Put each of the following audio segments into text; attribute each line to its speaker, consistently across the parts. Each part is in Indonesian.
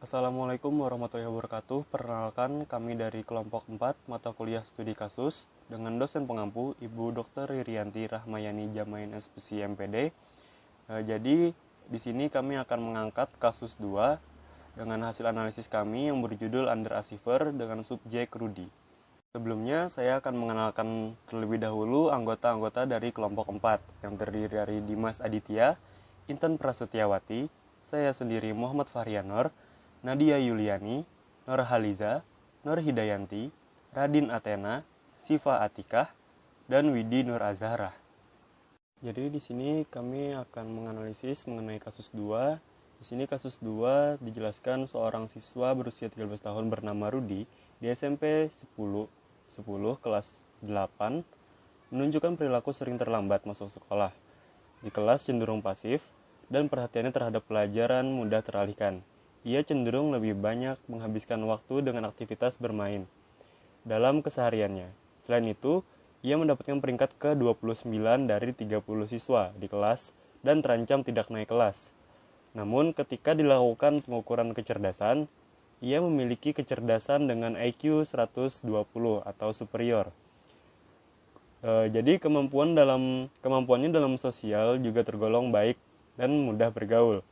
Speaker 1: Assalamualaikum warahmatullahi wabarakatuh. Perkenalkan, kami dari kelompok 4 mata kuliah studi kasus dengan dosen pengampu Ibu Dr. Ririanti Rahmayani Jamain SPC MPD. Jadi di sini kami akan mengangkat kasus 2 dengan hasil analisis kami yang berjudul Under a Cipher dengan subjek Rudy. Sebelumnya saya akan mengenalkan terlebih dahulu anggota-anggota dari kelompok 4 yang terdiri dari Dimas Aditya, Intan Prasetyawati, saya sendiri Muhammad Fahrianor, Nadia Yuliani, Nur Haliza, Nur Hidayanti, Radin Athena, Siva Atikah, dan Widi Nur Azharah. Jadi di sini kami akan menganalisis mengenai kasus 2. Di sini kasus 2 dijelaskan seorang siswa berusia 13 tahun bernama Rudi di SMP 10 kelas 8 menunjukkan perilaku sering terlambat masuk sekolah. Di kelas cenderung pasif dan perhatiannya terhadap pelajaran mudah teralihkan. Ia cenderung lebih banyak menghabiskan waktu dengan aktivitas bermain dalam kesehariannya. Selain itu, ia mendapatkan peringkat ke-29 dari 30 siswa di kelas dan terancam tidak naik kelas. Namun, ketika dilakukan pengukuran kecerdasan, ia memiliki kecerdasan dengan IQ 120 atau superior. Jadi kemampuannya dalam sosial juga tergolong baik dan mudah bergaul.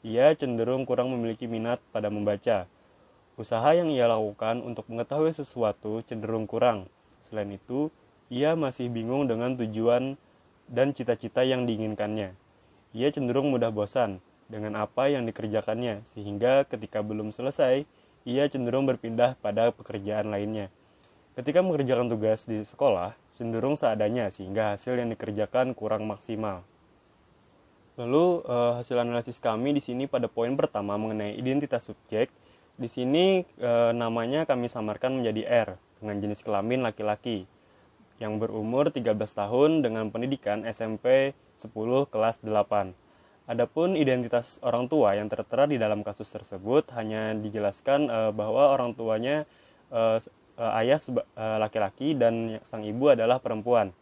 Speaker 1: Ia cenderung kurang memiliki minat pada membaca. Usaha yang ia lakukan untuk mengetahui sesuatu cenderung kurang. Selain itu, ia masih bingung dengan tujuan dan cita-cita yang diinginkannya. Ia cenderung mudah bosan dengan apa yang dikerjakannya, sehingga ketika belum selesai, ia cenderung berpindah pada pekerjaan lainnya. Ketika mengerjakan tugas di sekolah, cenderung seadanya, sehingga hasil yang dikerjakan kurang maksimal. Lalu hasil analisis kami di sini pada poin pertama mengenai identitas subjek. Di sini namanya kami samarkan menjadi R dengan jenis kelamin laki-laki yang berumur 13 tahun dengan pendidikan SMP 10 kelas 8. Adapun identitas orang tua yang tertera di dalam kasus tersebut hanya dijelaskan bahwa orang tuanya ayah laki-laki dan sang ibu adalah perempuan.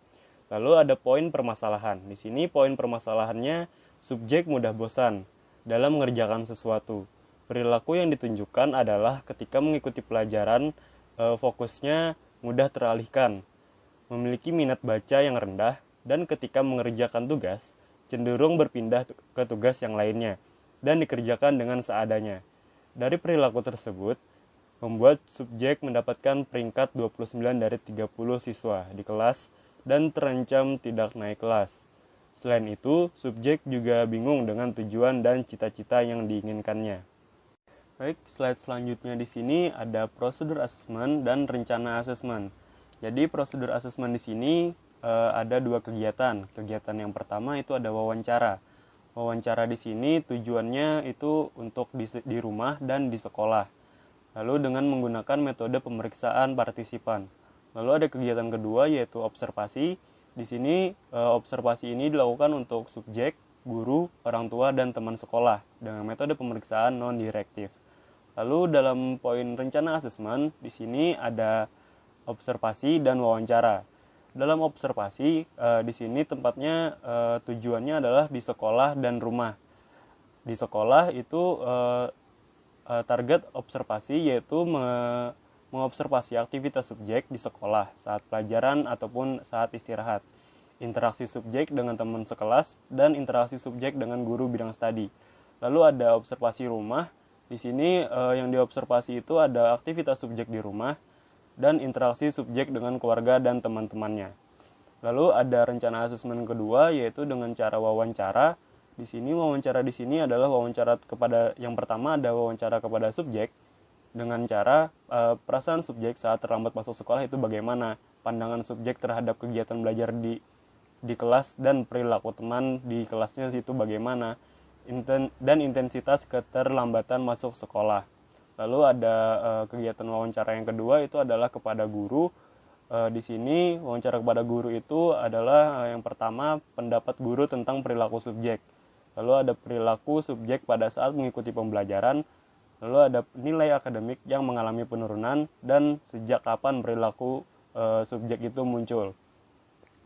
Speaker 1: Lalu ada poin permasalahan. Di sini poin permasalahannya subjek mudah bosan dalam mengerjakan sesuatu. Perilaku yang ditunjukkan adalah ketika mengikuti pelajaran, fokusnya mudah teralihkan, memiliki minat baca yang rendah, dan ketika mengerjakan tugas, cenderung berpindah ke tugas yang lainnya, dan dikerjakan dengan seadanya. Dari perilaku tersebut, membuat subjek mendapatkan peringkat 29 dari 30 siswa di kelas, dan terancam tidak naik kelas. Selain itu, subjek juga bingung dengan tujuan dan cita-cita yang diinginkannya. Baik, slide selanjutnya di sini ada prosedur asesmen dan rencana asesmen. Jadi prosedur asesmen di sini ada dua kegiatan. Kegiatan yang pertama itu ada wawancara. Wawancara di sini tujuannya itu untuk di rumah dan di sekolah. Lalu dengan menggunakan metode pemeriksaan partisipan. Lalu ada kegiatan kedua yaitu observasi. Di sini observasi ini dilakukan untuk subjek, guru, orang tua, dan teman sekolah dengan metode pemeriksaan non-direktif. Lalu dalam poin rencana asesmen, di sini ada observasi dan wawancara. Dalam observasi, di sini tempatnya tujuannya adalah di sekolah dan rumah. Di sekolah itu target observasi yaitu mengobservasi aktivitas subjek di sekolah saat pelajaran ataupun saat istirahat, interaksi subjek dengan teman sekelas, dan interaksi subjek dengan guru bidang studi. Lalu ada observasi rumah. Di sini yang diobservasi itu ada aktivitas subjek di rumah dan interaksi subjek dengan keluarga dan teman-temannya. Lalu ada rencana asesmen kedua yaitu dengan cara wawancara. Di sini wawancara di sini adalah wawancara kepada yang pertama ada wawancara kepada subjek dengan cara perasaan subjek saat terlambat masuk sekolah itu bagaimana, pandangan subjek terhadap kegiatan belajar di kelas dan perilaku teman di kelasnya itu bagaimana, dan intensitas keterlambatan masuk sekolah. Lalu ada kegiatan wawancara yang kedua itu adalah kepada guru. Di sini wawancara kepada guru itu adalah yang pertama pendapat guru tentang perilaku subjek. Lalu ada perilaku subjek pada saat mengikuti pembelajaran. Lalu ada nilai akademik yang mengalami penurunan dan sejak kapan perilaku subjek itu muncul.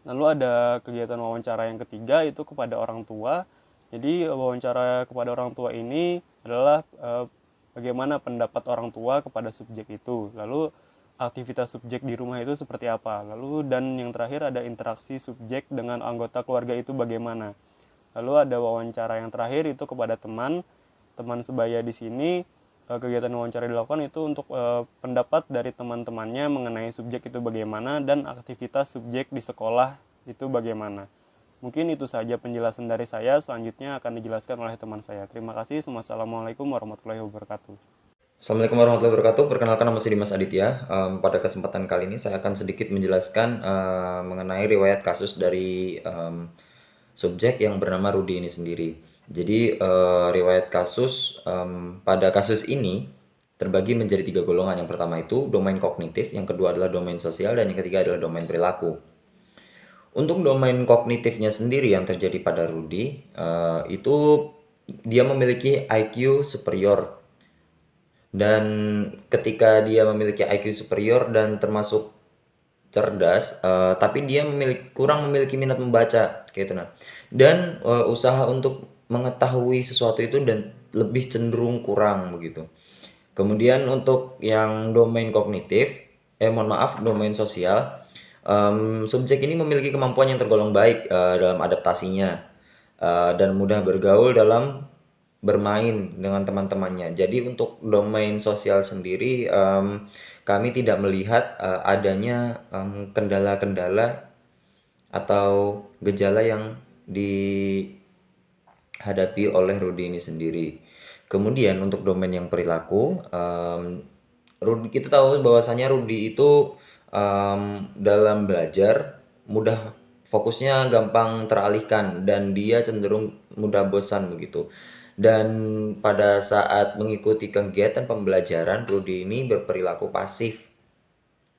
Speaker 1: Lalu ada kegiatan wawancara yang ketiga itu kepada orang tua. Jadi wawancara kepada orang tua ini adalah bagaimana pendapat orang tua kepada subjek itu, lalu aktivitas subjek di rumah itu seperti apa, lalu dan yang terakhir ada interaksi subjek dengan anggota keluarga itu bagaimana. Lalu ada wawancara yang terakhir itu kepada teman sebaya di sini. Kegiatan wawancara dilakukan itu untuk pendapat dari teman-temannya mengenai subjek itu bagaimana dan aktivitas subjek di sekolah itu bagaimana. Mungkin itu saja penjelasan dari saya, selanjutnya akan dijelaskan oleh teman saya. Terima kasih. Wassalamualaikum warahmatullahi wabarakatuh.
Speaker 2: Assalamualaikum warahmatullahi wabarakatuh. Perkenalkan, nama saya Dimas Aditya. Pada kesempatan kali ini saya akan sedikit menjelaskan mengenai riwayat kasus dari subjek yang bernama Rudi ini sendiri. Jadi riwayat kasus pada kasus ini terbagi menjadi 3 golongan. Yang pertama itu domain kognitif, yang kedua adalah domain sosial, dan yang ketiga adalah domain perilaku. Untuk domain kognitifnya sendiri yang terjadi pada Rudi itu dia memiliki IQ superior. Dan ketika dia memiliki IQ superior dan termasuk cerdas, tapi dia kurang memiliki minat membaca, kayak itu. Nah, dan usaha untuk mengetahui sesuatu itu dan lebih cenderung kurang begitu. Kemudian untuk yang domain kognitif, mohon maaf, domain sosial, subjek ini memiliki kemampuan yang tergolong baik dalam adaptasinya dan mudah bergaul dalam bermain dengan teman-temannya. Jadi untuk domain sosial sendiri, kami tidak melihat adanya kendala-kendala atau gejala yang dihadapi oleh Rudi ini sendiri. Kemudian untuk domain yang perilaku, Rudi, kita tahu bahwasanya Rudi itu dalam belajar mudah, fokusnya gampang teralihkan dan dia cenderung mudah bosan begitu. Dan pada saat mengikuti kegiatan pembelajaran, Rudi ini berperilaku pasif.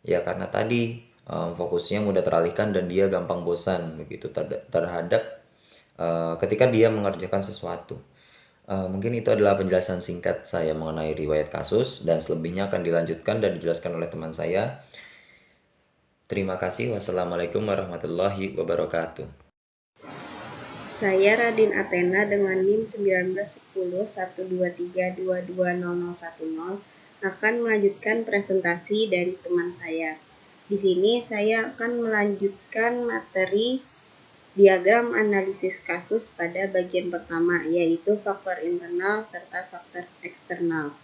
Speaker 2: Ya karena tadi fokusnya mudah teralihkan dan dia gampang bosan begitu terhadap ketika dia mengerjakan sesuatu. Mungkin itu adalah penjelasan singkat saya mengenai riwayat kasus, dan selebihnya akan dilanjutkan dan dijelaskan oleh teman saya. Terima kasih. Wassalamualaikum warahmatullahi wabarakatuh.
Speaker 3: Saya Radin Athena dengan NIM 19101232200010 akan melanjutkan presentasi dari teman saya. Di sini saya akan melanjutkan materi diagram analisis kasus pada bagian pertama, yaitu faktor internal serta faktor eksternal.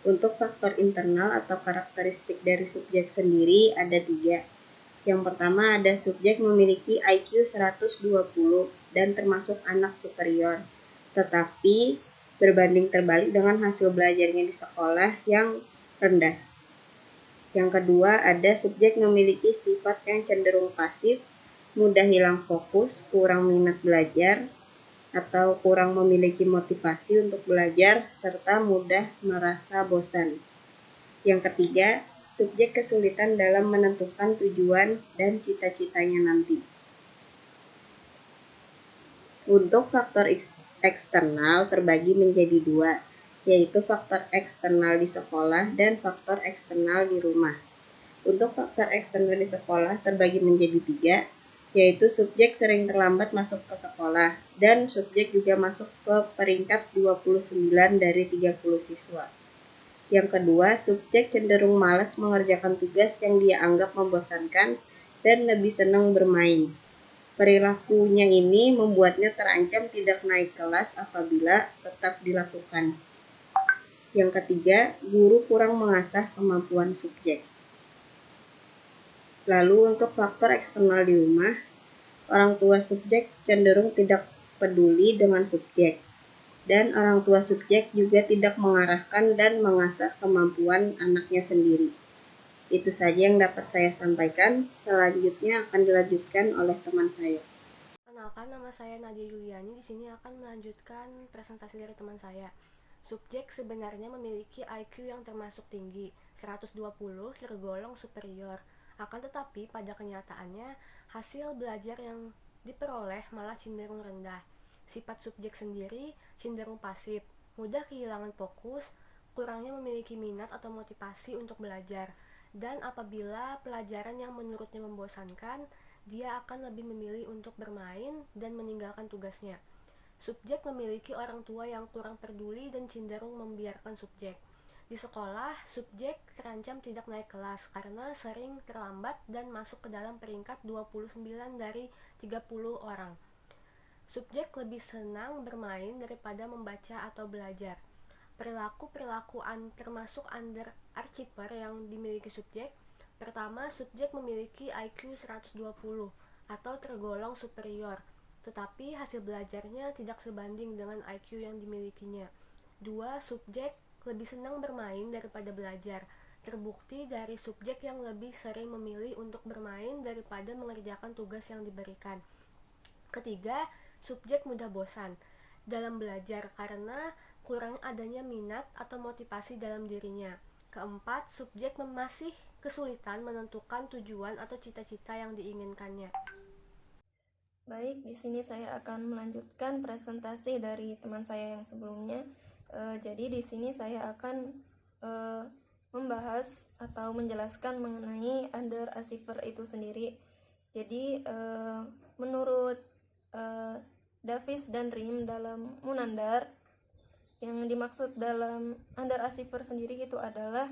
Speaker 3: Untuk faktor internal atau karakteristik dari subjek sendiri ada 3. Yang pertama ada subjek memiliki IQ 120 dan termasuk anak superior, tetapi berbanding terbalik dengan hasil belajarnya di sekolah yang rendah. Yang kedua ada subjek memiliki sifat yang cenderung pasif, mudah hilang fokus, kurang minat belajar, atau kurang memiliki motivasi untuk belajar, serta mudah merasa bosan. Yang ketiga, subjek kesulitan dalam menentukan tujuan dan cita-citanya nanti. Untuk faktor eksternal terbagi menjadi 2, yaitu faktor eksternal di sekolah dan faktor eksternal di rumah. Untuk faktor eksternal di sekolah terbagi menjadi 3, yaitu subjek sering terlambat masuk ke sekolah dan subjek juga masuk ke peringkat 29 dari 30 siswa. Yang kedua, subjek cenderung malas mengerjakan tugas yang dia anggap membosankan dan lebih senang bermain. Perilakunya ini membuatnya terancam tidak naik kelas apabila tetap dilakukan. Yang ketiga, guru kurang mengasah kemampuan subjek. Lalu untuk faktor eksternal di rumah, orang tua subjek cenderung tidak peduli dengan subjek, dan orang tua subjek juga tidak mengarahkan dan mengasah kemampuan anaknya sendiri. Itu saja yang dapat saya sampaikan. Selanjutnya akan dilanjutkan oleh teman saya.
Speaker 4: Kenalkan, nama saya Nadia Yuliani. Di sini akan melanjutkan presentasi dari teman saya. Subjek sebenarnya memiliki IQ yang termasuk tinggi, 120 tergolong superior. Akan tetapi pada kenyataannya hasil belajar yang diperoleh malah cenderung rendah. Sifat subjek sendiri cenderung pasif, mudah kehilangan fokus, kurangnya memiliki minat atau motivasi untuk belajar. Dan apabila pelajaran yang menurutnya membosankan, dia akan lebih memilih untuk bermain dan meninggalkan tugasnya. Subjek memiliki orang tua yang kurang peduli dan cenderung membiarkan subjek. Di sekolah, subjek terancam tidak naik kelas karena sering terlambat dan masuk ke dalam peringkat 29 dari 30 orang. Subjek lebih senang bermain daripada membaca atau belajar. Perilaku-perilaku termasuk underachiever yang dimiliki subjek. Pertama, subjek memiliki IQ 120 atau tergolong superior, tetapi hasil belajarnya tidak sebanding dengan IQ yang dimilikinya. Dua, subjek lebih senang bermain daripada belajar. Terbukti dari subjek yang lebih sering memilih untuk bermain daripada mengerjakan tugas yang diberikan. Ketiga, subjek mudah bosan dalam belajar karena kurang adanya minat atau motivasi dalam dirinya. Keempat, subjek masih kesulitan menentukan tujuan atau cita-cita yang diinginkannya.
Speaker 5: Baik, di sini saya akan melanjutkan presentasi dari teman saya yang sebelumnya. Jadi di sini saya akan membahas atau menjelaskan mengenai underachiever itu sendiri. Jadi menurut Davis dan Rim dalam Munandar, yang dimaksud dalam underachiever sendiri itu adalah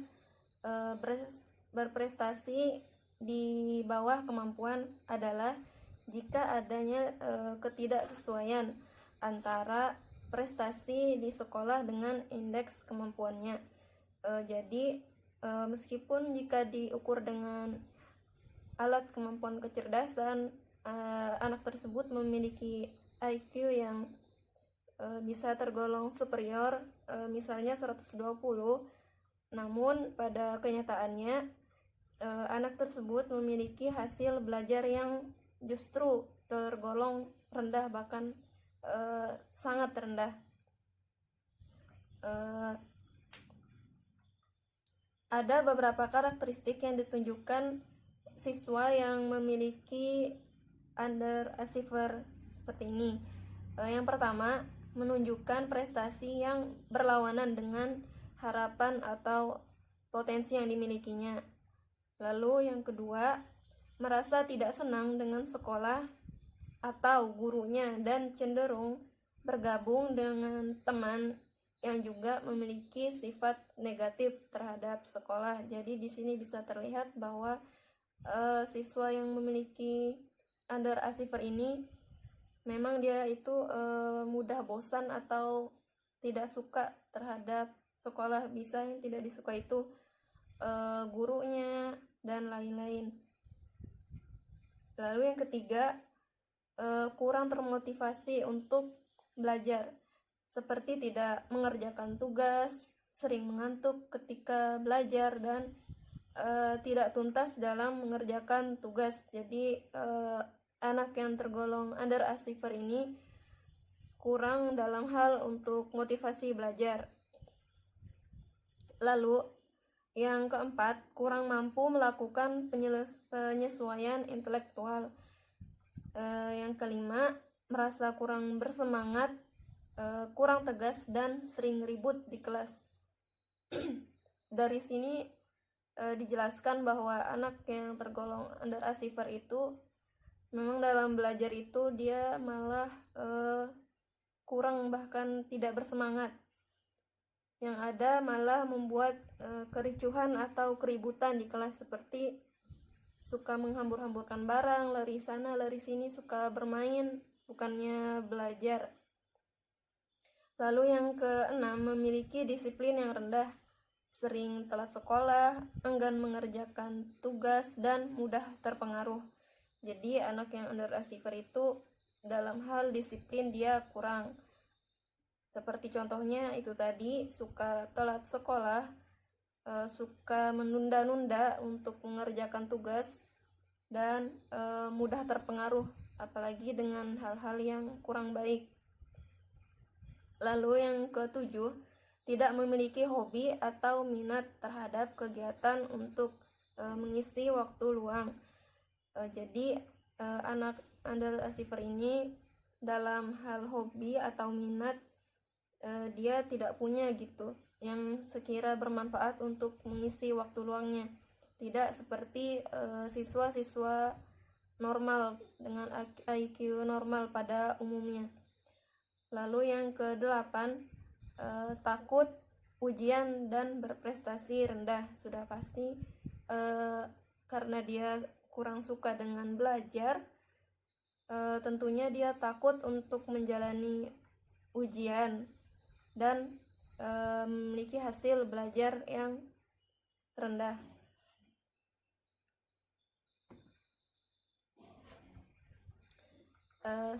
Speaker 5: berprestasi di bawah kemampuan adalah jika adanya ketidaksesuaian antara prestasi di sekolah dengan indeks kemampuannya. Jadi meskipun jika diukur dengan alat kemampuan kecerdasan, anak tersebut memiliki IQ yang bisa tergolong superior, misalnya 120, namun pada kenyataannya anak tersebut memiliki hasil belajar yang justru tergolong rendah, bahkan sangat rendah. Ada beberapa karakteristik yang ditunjukkan siswa yang memiliki underachiever seperti ini. Yang pertama, menunjukkan prestasi yang berlawanan dengan harapan atau potensi yang dimilikinya. Lalu yang kedua, merasa tidak senang dengan sekolah atau gurunya dan cenderung bergabung dengan teman yang juga memiliki sifat negatif terhadap sekolah. Jadi di sini bisa terlihat bahwa siswa yang memiliki underachiever ini memang dia itu mudah bosan atau tidak suka terhadap sekolah. Bisa yang tidak disuka itu gurunya dan lain-lain. Lalu yang ketiga, kurang termotivasi untuk belajar, seperti tidak mengerjakan tugas, sering mengantuk ketika belajar, dan tidak tuntas dalam mengerjakan tugas. Jadi anak yang tergolong underachiever ini kurang dalam hal untuk motivasi belajar. Lalu yang keempat, kurang mampu melakukan penyesuaian intelektual. Yang kelima, merasa kurang bersemangat, kurang tegas, dan sering ribut di kelas. Dari sini dijelaskan bahwa anak yang tergolong underachiever itu memang dalam belajar itu dia malah kurang, bahkan tidak bersemangat. Yang ada malah membuat kericuhan atau keributan di kelas, seperti suka menghambur-hamburkan barang, lari sana lari sini, suka bermain bukannya belajar. Lalu yang keenam, memiliki disiplin yang rendah, sering telat sekolah, enggan mengerjakan tugas, dan mudah terpengaruh. Jadi anak yang underachiever itu dalam hal disiplin dia kurang. Seperti contohnya itu tadi, suka telat sekolah, suka menunda-nunda untuk mengerjakan tugas, dan mudah terpengaruh apalagi dengan hal-hal yang kurang baik. Lalu yang ketujuh, tidak memiliki hobi atau minat terhadap kegiatan untuk mengisi waktu luang. Jadi anak underachiever ini dalam hal hobi atau minat dia tidak punya gitu yang sekira bermanfaat untuk mengisi waktu luangnya. Tidak seperti siswa-siswa normal dengan IQ normal pada umumnya. Lalu yang kedelapan, takut ujian dan berprestasi rendah. Sudah pasti karena dia kurang suka dengan belajar, tentunya dia takut untuk menjalani ujian dan memiliki hasil belajar yang rendah.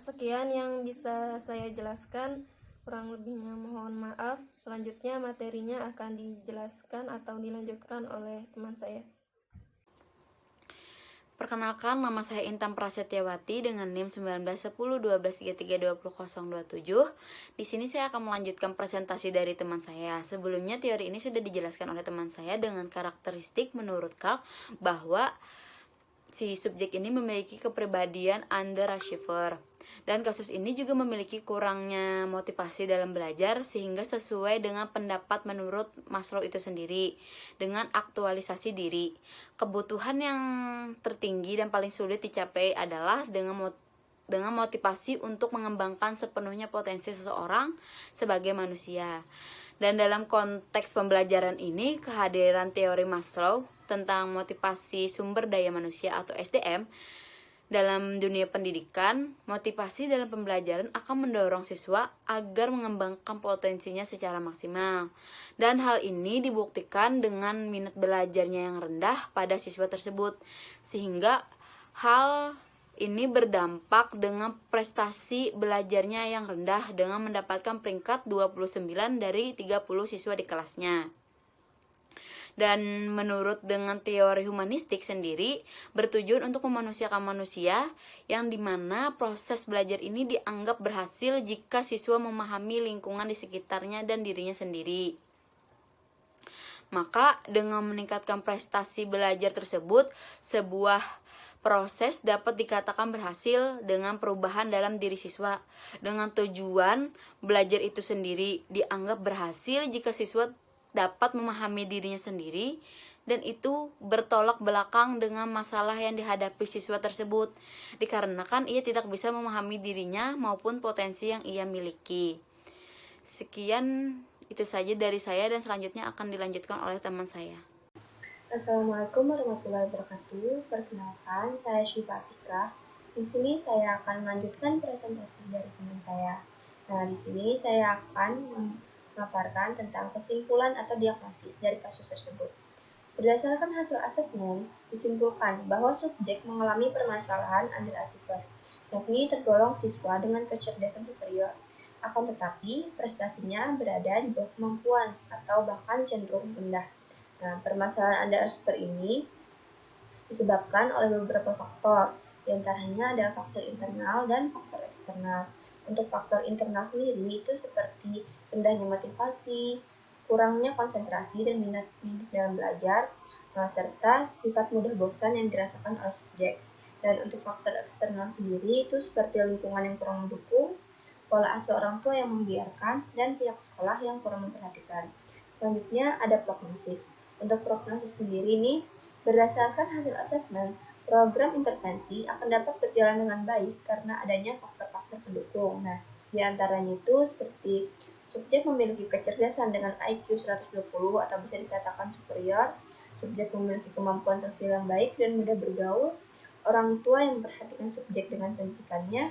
Speaker 5: Sekian yang bisa saya jelaskan, kurang lebihnya mohon maaf. Selanjutnya materinya akan dijelaskan atau dilanjutkan oleh teman saya.
Speaker 6: Perkenalkan, nama saya Intan Prasetyawati dengan NIM 191012332027. Di sini saya akan melanjutkan presentasi dari teman saya. Sebelumnya teori ini sudah dijelaskan oleh teman saya dengan karakteristik menurut Carl bahwa si subjek ini memiliki kepribadian underachiever. Dan kasus ini juga memiliki kurangnya motivasi dalam belajar sehingga sesuai dengan pendapat menurut Maslow itu sendiri dengan aktualisasi diri. Kebutuhan yang tertinggi dan paling sulit dicapai adalah dengan motivasi untuk mengembangkan sepenuhnya potensi seseorang sebagai manusia. Dan dalam konteks pembelajaran ini, kehadiran teori Maslow tentang motivasi sumber daya manusia atau SDM dalam dunia pendidikan, motivasi dalam pembelajaran akan mendorong siswa agar mengembangkan potensinya secara maksimal. Dan hal ini dibuktikan dengan minat belajarnya yang rendah pada siswa tersebut. Sehingga hal ini berdampak dengan prestasi belajarnya yang rendah dengan mendapatkan peringkat 29 dari 30 siswa di kelasnya. Dan menurut dengan teori humanistik sendiri bertujuan untuk memanusiakan manusia yang dimana proses belajar ini dianggap berhasil jika siswa memahami lingkungan di sekitarnya dan dirinya sendiri. Maka dengan meningkatkan prestasi belajar tersebut, sebuah proses dapat dikatakan berhasil dengan perubahan dalam diri siswa. Dengan tujuan belajar itu sendiri dianggap berhasil jika siswa dapat memahami dirinya sendiri dan itu bertolak belakang dengan masalah yang dihadapi siswa tersebut dikarenakan ia tidak bisa memahami dirinya maupun potensi yang ia miliki. Sekian itu saja dari saya dan selanjutnya akan dilanjutkan oleh teman saya.
Speaker 3: Assalamualaikum warahmatullahi wabarakatuh. Perkenalkan, saya Syifa Atika. Di sini saya akan melanjutkan presentasi dari teman saya. Nah, di sini saya akan memaparkan tentang kesimpulan atau diagnosis dari kasus tersebut. Berdasarkan hasil asesmen, disimpulkan bahwa subjek mengalami permasalahan underachiever, yakni tergolong siswa dengan kecerdasan superior. Akan tetapi, prestasinya berada di bawah kemampuan atau bahkan cenderung rendah. Nah, permasalahan underachiever ini disebabkan oleh beberapa faktor, di antaranya ada faktor internal dan faktor eksternal. Untuk faktor internal sendiri itu seperti rendahnya motivasi, kurangnya konsentrasi dan minat dalam belajar, serta sifat mudah bosan yang dirasakan oleh subjek. Dan untuk faktor eksternal sendiri itu seperti lingkungan yang kurang mendukung, pola asuh orang tua yang membiarkan, dan pihak sekolah yang kurang memperhatikan. Selanjutnya ada prognosis. Untuk prognosis sendiri nih, berdasarkan hasil asesmen, program intervensi akan dapat berjalan dengan baik karena adanya faktor-faktor pendukung. Nah, di antaranya itu seperti subjek memiliki kecerdasan dengan IQ 120 atau bisa dikatakan superior, subjek memiliki kemampuan sosial yang baik dan mudah bergaul, orang tua yang memperhatikan subjek dengan pendidikannya,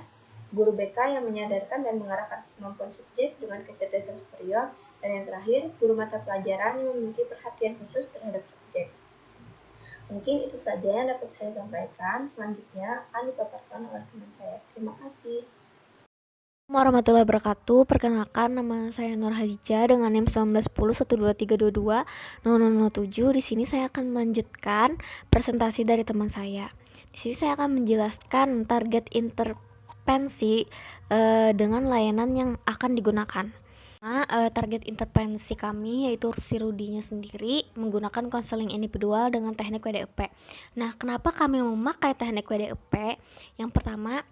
Speaker 3: guru BK yang menyadarkan dan mengarahkan kemampuan subjek dengan kecerdasan superior, dan yang terakhir, guru mata pelajaran yang memiliki perhatian khusus terhadap subjek. Mungkin itu saja yang dapat saya sampaikan. Selanjutnya akan dipaparkan oleh teman saya. Terima kasih.
Speaker 7: Warahmatullahi wabarakatuh. Perkenalkan, nama saya Nur Hadijah dengan NIM 19101233220007. Di sini saya akan melanjutkan presentasi dari teman saya. Di sini saya akan menjelaskan target intervensi dengan layanan yang akan digunakan. Target intervensi kami yaitu si Rudinya sendiri menggunakan konseling individual dengan teknik WDEP. Nah, kenapa kami memakai teknik WDEP? Yang pertama,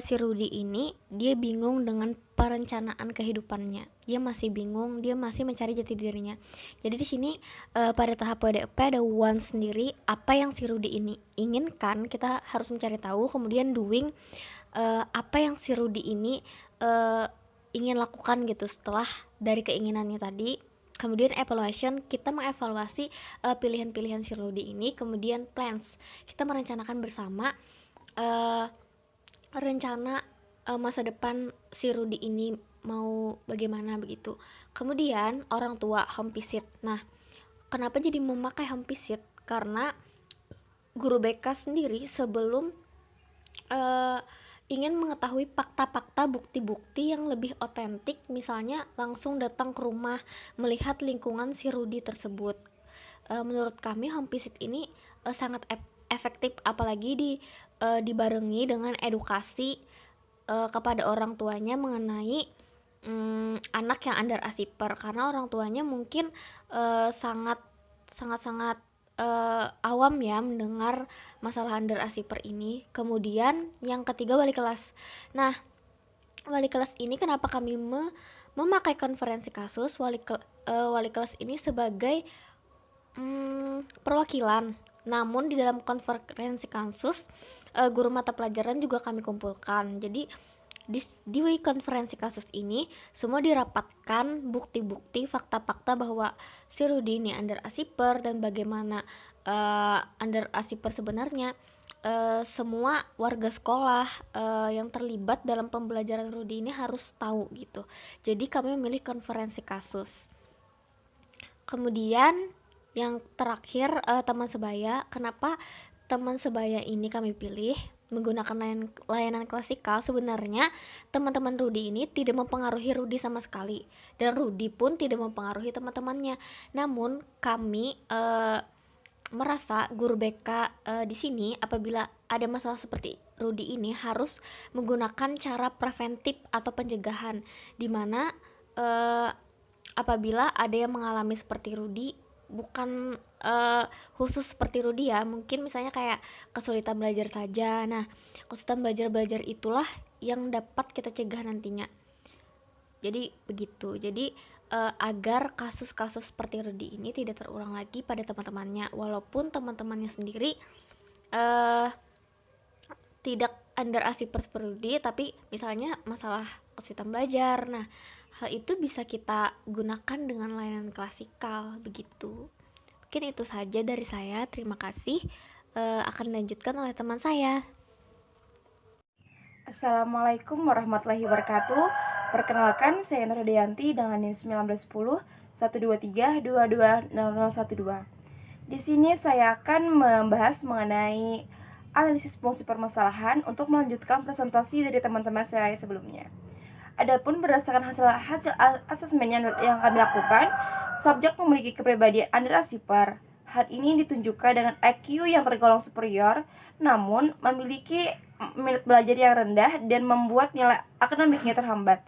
Speaker 7: si Rudi ini dia bingung dengan perencanaan kehidupannya. Dia masih bingung, dia masih mencari jati dirinya. Jadi di sini pada tahap WDEP ada one sendiri, apa yang si Rudi ini inginkan, kita harus mencari tahu, kemudian doing apa yang si Rudi ini ingin lakukan gitu setelah dari keinginannya tadi. Kemudian evaluation, kita mengevaluasi pilihan-pilihan si Rudy ini. Kemudian plans, kita merencanakan bersama rencana masa depan si Rudy ini mau bagaimana begitu. Kemudian orang tua, home visit. Nah, kenapa jadi memakai home visit? Karena guru BK sendiri sebelum ingin mengetahui fakta-fakta, bukti-bukti yang lebih otentik, misalnya langsung datang ke rumah, melihat lingkungan si Rudy tersebut. Menurut kami home visit ini sangat efektif, apalagi dibarengi dengan edukasi kepada orang tuanya mengenai anak yang under asiper, karena orang tuanya mungkin sangat awam ya mendengar masalah under asiper ini. Kemudian yang ketiga, wali kelas. Nah, wali kelas ini kenapa kami memakai konferensi kasus? Wali kelas ini sebagai perwakilan, namun di dalam konferensi kasus guru mata pelajaran juga kami kumpulkan. Jadi di konferensi kasus ini semua dirapatkan bukti-bukti, fakta-fakta bahwa si Rudy ini under asiper dan bagaimana under asiper sebenarnya. Semua warga sekolah yang terlibat dalam pembelajaran Rudy ini harus tahu gitu. Jadi kami memilih konferensi kasus. Kemudian yang terakhir, teman sebaya. Kenapa teman sebaya ini kami pilih menggunakan layanan klasikal? Sebenarnya teman-teman Rudy ini tidak mempengaruhi Rudy sama sekali, dan Rudy pun tidak mempengaruhi teman-temannya. Namun kami merasa guru BK di sini apabila ada masalah seperti Rudy ini harus menggunakan cara preventif atau pencegahan, dimana apabila ada yang mengalami seperti Rudy, bukan khusus seperti Rudy ya, mungkin misalnya kayak kesulitan belajar saja. Nah, kesulitan belajar itulah yang dapat kita cegah nantinya. Jadi begitu. Jadi agar kasus-kasus seperti Rudy ini tidak terulang lagi pada teman-temannya, walaupun teman-temannya sendiri tidak under asiper seperti Rudy, tapi misalnya masalah kesulitan belajar. Nah, hal itu bisa kita gunakan dengan layanan klasikal begitu. Mungkin itu saja dari saya. Terima kasih. Akan dilanjutkan oleh teman saya.
Speaker 8: Assalamualaikum warahmatullahi wabarakatuh. Perkenalkan, saya Nur Dayanti dengan NIM 1910 123 22 0012. Di sini saya akan membahas mengenai analisis fungsi permasalahan untuk melanjutkan presentasi dari teman-teman saya sebelumnya. Adapun berdasarkan hasil asesmen yang kami lakukan, subjek memiliki kepribadian under asiper. Hal ini ditunjukkan dengan IQ yang tergolong superior, namun memiliki minat belajar yang rendah dan membuat nilai akademiknya terhambat.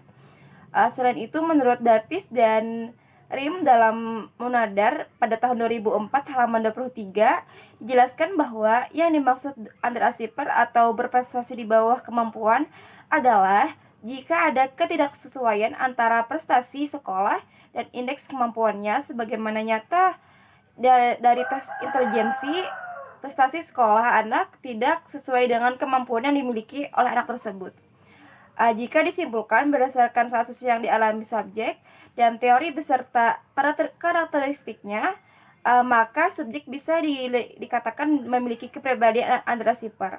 Speaker 8: Selain itu, menurut Dapis dan Rim dalam Munadar pada tahun 2004 halaman 23 dijelaskan bahwa yang dimaksud under asiper atau berprestasi di bawah kemampuan adalah jika ada ketidaksesuaian antara prestasi sekolah dan indeks kemampuannya sebagaimana nyata dari tes intelijensi. Prestasi sekolah anak tidak sesuai dengan kemampuan yang dimiliki oleh anak tersebut. Jika disimpulkan berdasarkan kasus yang dialami subjek dan teori beserta karakteristiknya, maka subjek bisa dikatakan memiliki kepribadian under asiper,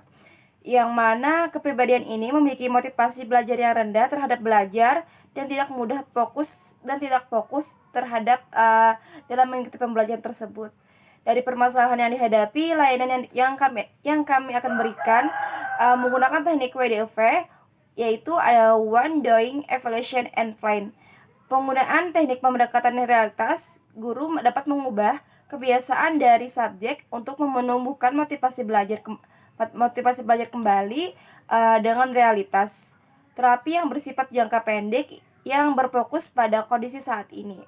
Speaker 8: yang mana kepribadian ini memiliki motivasi belajar yang rendah terhadap belajar dan tidak mudah fokus terhadap dalam mengikuti pembelajaran tersebut. Dari permasalahan yang dihadapi, layanan yang kami akan berikan menggunakan teknik WDV, yaitu ada One Doing, Evaluation, and Plan. Penggunaan teknik pendekatan realitas, guru dapat mengubah kebiasaan dari subjek untuk menumbuhkan motivasi belajar kembali dengan realitas. Terapi yang bersifat jangka pendek yang berfokus pada kondisi saat ini,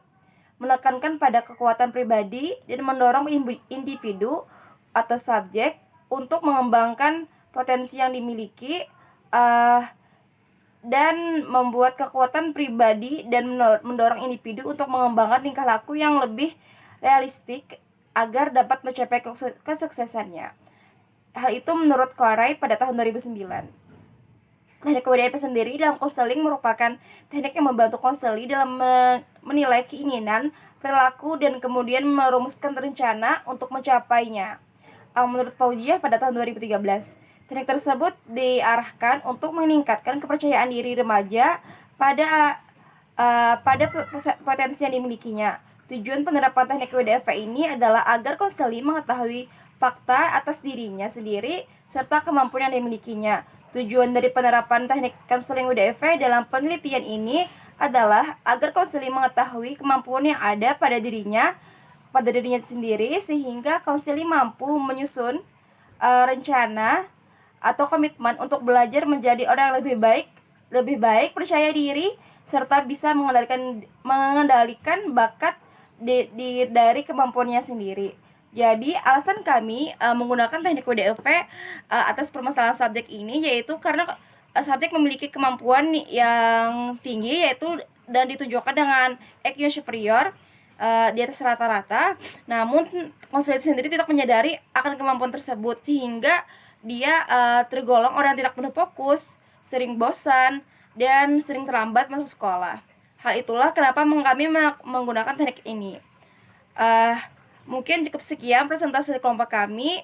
Speaker 8: menekankan pada kekuatan pribadi dan mendorong individu atau subjek untuk mengembangkan potensi yang dimiliki dan membuat kekuatan pribadi dan mendorong individu untuk mengembangkan tingkah laku yang lebih realistik agar dapat mencapai kesuksesannya. Hal itu menurut Koray pada tahun 2009. Teknik WDP sendiri dalam konseling merupakan teknik yang membantu konseling dalam menilai keinginan, perilaku, dan kemudian merumuskan rencana untuk mencapainya. Menurut Fauziah pada tahun 2013, teknik tersebut diarahkan untuk meningkatkan kepercayaan diri remaja pada potensi yang dimilikinya. Tujuan penerapan teknik WDFV ini adalah agar konseli mengetahui fakta atas dirinya sendiri serta kemampuan yang dimilikinya. Tujuan dari penerapan teknik konseling WDFV dalam penelitian ini adalah agar konseli mengetahui kemampuan yang ada pada dirinya sendiri, sehingga konseli mampu menyusun rencana atau komitmen untuk belajar menjadi orang yang lebih baik, percaya diri, serta bisa mengendalikan bakat dari kemampuannya sendiri. Jadi alasan kami menggunakan teknik WDFV atas permasalahan subjek ini yaitu karena subjek memiliki kemampuan yang tinggi dan ditunjukkan dengan IQ superior di atas rata-rata. Namun konselor sendiri tidak menyadari akan kemampuan tersebut sehingga dia tergolong orang yang tidak mudah fokus, sering bosan, dan sering terlambat masuk sekolah. Hal itulah kenapa kami menggunakan teknik ini. Mungkin cukup sekian presentasi dari kelompok kami.